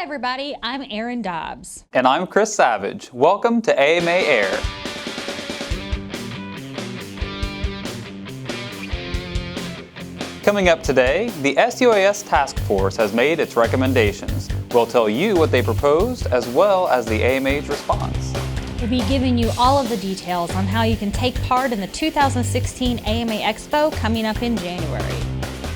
everybody, I'm Erin Dobbs. And I'm Chris Savage. Welcome to AMA Air. Coming up today, the SUAS Task Force has made its recommendations. We'll tell you what they proposed as well as the AMA's response. We'll be giving you all of the details on how you can take part in the 2016 AMA Expo coming up in January.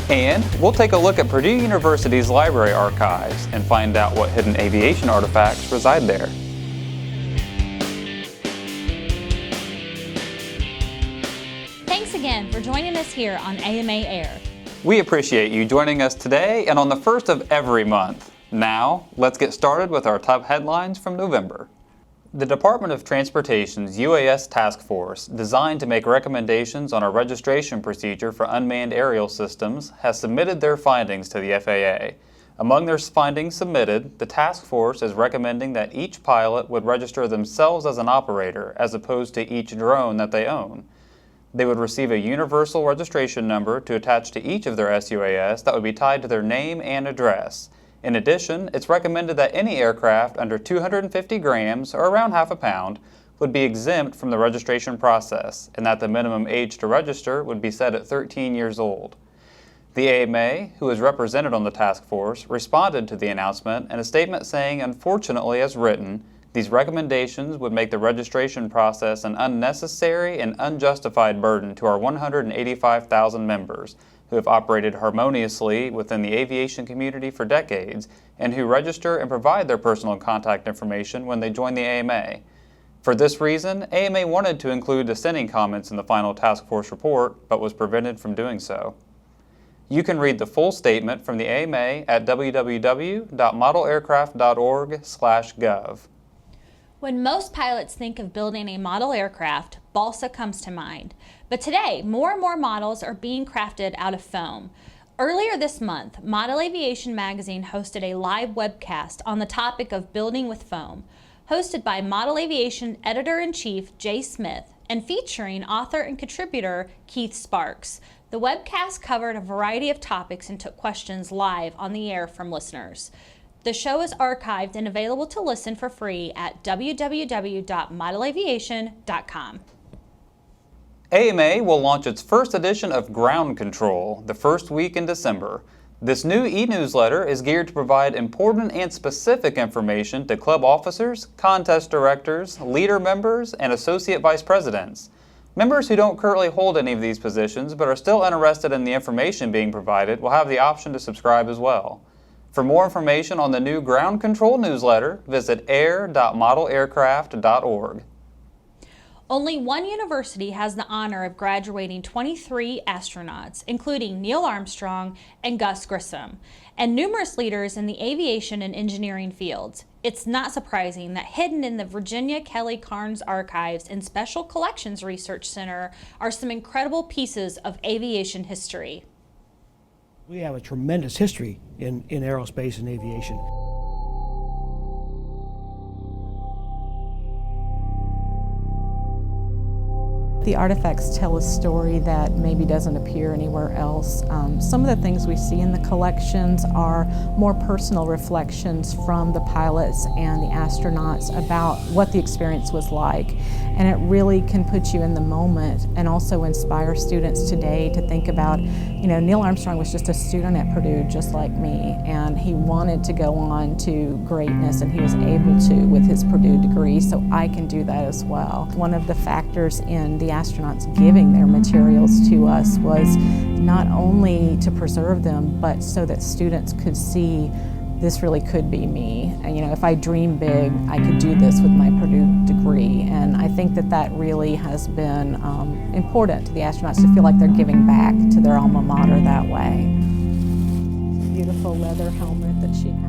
And we'll take a look at Purdue University's library archives and find out what hidden aviation artifacts reside there. Thanks again for joining us here on AMA Air. We appreciate you joining us today and on the first of every month. Now, let's get started with our top headlines from November. The Department of Transportation's UAS Task Force, designed to make recommendations on a registration procedure for unmanned aerial systems, has submitted their findings to the FAA. Among their findings submitted, the task force is recommending that each pilot would register themselves as an operator as opposed to each drone that they own. They would receive a universal registration number to attach to each of their SUAS that would be tied to their name and address. In addition, it's recommended that any aircraft under 250 grams, or around half a pound, would be exempt from the registration process, and that the minimum age to register would be set at 13 years old. The AMA, who is represented on the task force, responded to the announcement in a statement saying, "Unfortunately, as written, these recommendations would make the registration process an unnecessary and unjustified burden to our 185,000 members, who have operated harmoniously within the aviation community for decades and who register and provide their personal contact information when they join the AMA. For this reason, AMA wanted to include dissenting comments in the final task force report, but was prevented from doing so." You can read the full statement from the AMA at www.modelaircraft.org/gov. When most pilots think of building a model aircraft, balsa comes to mind. But today, more and more models are being crafted out of foam. Earlier this month, Model Aviation magazine hosted a live webcast on the topic of building with foam, hosted by Model Aviation Editor-in-Chief Jay Smith and featuring author and contributor Keith Sparks. The webcast covered a variety of topics and took questions live on the air from listeners. The show is archived and available to listen for free at www.modelaviation.com. AMA will launch its first edition of Ground Control the first week in December. This new e-newsletter is geared to provide important and specific information to club officers, contest directors, leader members, and associate vice presidents. Members who don't currently hold any of these positions but are still interested in the information being provided will have the option to subscribe as well. For more information on the new Ground Control newsletter, visit air.modelaircraft.org. Only one university has the honor of graduating 23 astronauts, including Neil Armstrong and Gus Grissom, and numerous leaders in the aviation and engineering fields. It's not surprising that hidden in the Virginia Kelly Carnes Archives and Special Collections Research Center are some incredible pieces of aviation history. We have a tremendous history in aerospace and aviation. The artifacts tell a story that maybe doesn't appear anywhere else. Some of the things we see in the collections are more personal reflections from the pilots and the astronauts about what the experience was like. And it really can put you in the moment and also inspire students today to think about, Neil Armstrong was just a student at Purdue just like me, and he wanted to go on to greatness, and he was able to with his Purdue degree, so I can do that as well. One of the factors in the astronauts giving their materials to us was not only to preserve them, but so that students could see this really could be me. And, if I dream big, I could do this with my Purdue degree. And I think that really has been important to the astronauts to feel like they're giving back to their alma mater that way. Beautiful leather helmet that she had.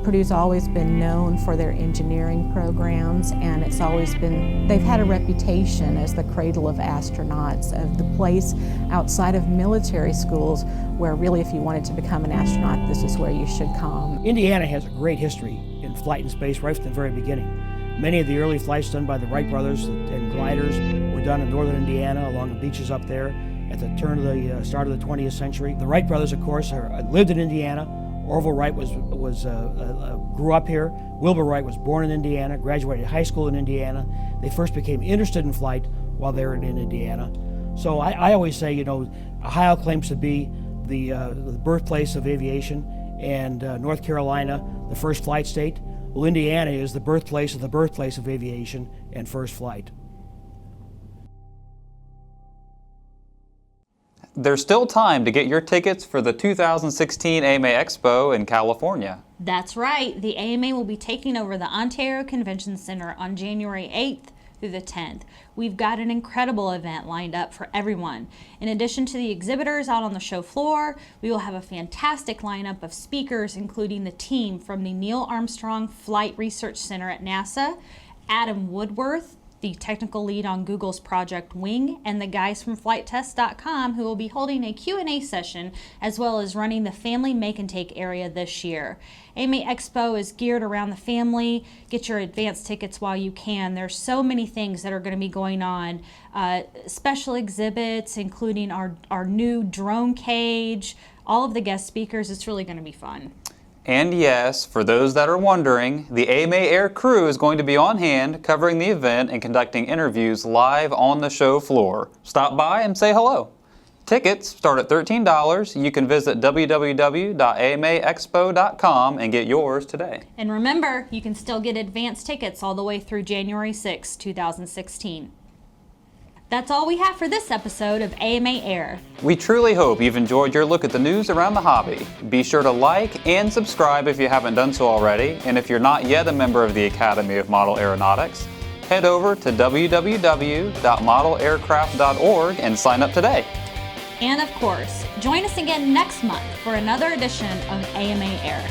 Purdue's always been known for their engineering programs, and they've had a reputation as the cradle of astronauts, of the place outside of military schools where really if you wanted to become an astronaut, this is where you should come. Indiana has a great history in flight and space right from the very beginning. Many of the early flights done by the Wright brothers and gliders were done in northern Indiana along the beaches up there. at the start of the 20th century. The Wright brothers, of course, lived in Indiana. Orville Wright grew up here. Wilbur Wright was born in Indiana, graduated high school in Indiana. They first became interested in flight while they were in Indiana. So I always say, Ohio claims to be the birthplace of aviation, and North Carolina, the first flight state. Well, Indiana is the birthplace of aviation and first flight. There's still time to get your tickets for the 2016 AMA Expo in California. That's right. The AMA will be taking over the Ontario Convention Center on January 8th through the 10th. We've got an incredible event lined up for everyone. In addition to the exhibitors out on the show floor, we will have a fantastic lineup of speakers, including the team from the Neil Armstrong Flight Research Center at NASA, Adam Woodworth, the technical lead on Google's Project Wing, and the guys from FlightTest.com, who will be holding a Q&A session as well as running the Family Make and Take area this year. AMA Expo is geared around the family. Get your advance tickets while you can. There's so many things that are going to be going on. Special exhibits, including our new drone cage, all of the guest speakers. It's really going to be fun. And yes, for those that are wondering, the AMA Air crew is going to be on hand covering the event and conducting interviews live on the show floor. Stop by and say hello. Tickets start at $13. You can visit www.amaexpo.com and get yours today. And remember, you can still get advance tickets all the way through January 6, 2016. That's all we have for this episode of AMA Air. We truly hope you've enjoyed your look at the news around the hobby. Be sure to like and subscribe if you haven't done so already, and if you're not yet a member of the Academy of Model Aeronautics, head over to www.modelaircraft.org and sign up today. And of course, join us again next month for another edition of AMA Air.